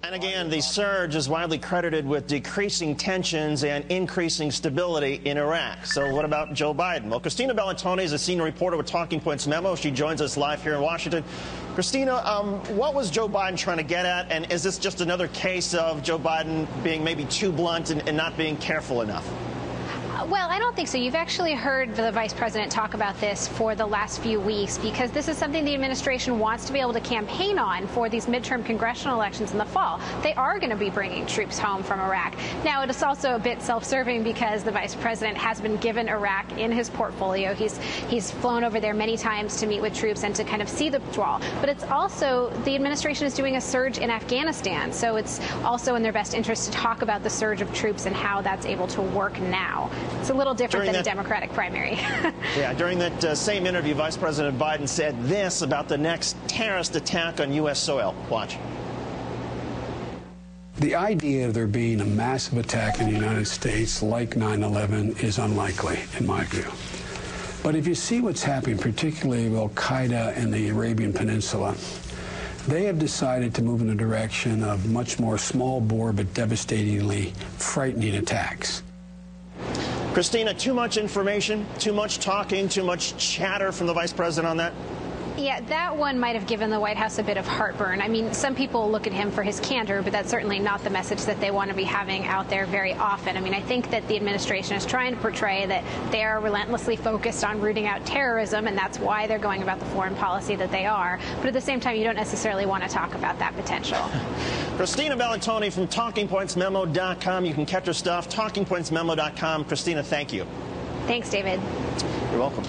And again, the surge is widely credited with decreasing tensions and increasing stability in Iraq. So what about Joe Biden? Well, Christina Bellantoni is a senior reporter with Talking Points Memo. She joins us live here in Washington. Christina, what was Joe Biden trying to get at? And is this just another case of Joe Biden being maybe too blunt and not being careful enough? Well, I don't think so. You've actually heard the vice president talk about this for the last few weeks, because this is something the administration wants to be able to campaign on for these midterm congressional elections in the fall. They are going to be bringing troops home from Iraq. Now, it is also a bit self-serving because the vice president has been given Iraq in his portfolio. He's flown over there many times to meet with troops and to kind of see the withdrawal. But it's also, the administration is doing a surge in Afghanistan, so it's also in their best interest to talk about the surge of troops and how that's able to work now. It's a little different than a Democratic primary. Yeah, during that same interview, Vice President Biden said this about the next terrorist attack on U.S. soil. Watch. The idea of there being a massive attack in the United States like 9/11 is unlikely, in my view. But if you see what's happening, particularly with al-Qaeda in the Arabian Peninsula, they have decided to move in the direction of much more small-bore but devastatingly frightening attacks. Christina, too much information, too much talking, too much chatter from the vice president on that? Yeah, that one might have given the White House a bit of heartburn. I mean, some people look at him for his candor, but that's certainly not the message that they want to be having out there very often. I mean, I think that the administration is trying to portray that they are relentlessly focused on rooting out terrorism, and that's why they're going about the foreign policy that they are. But at the same time, you don't necessarily want to talk about that potential. Christina Bellantoni from TalkingPointsMemo.com. You can catch her stuff, TalkingPointsMemo.com. Christina, thank you. Thanks, David. You're welcome.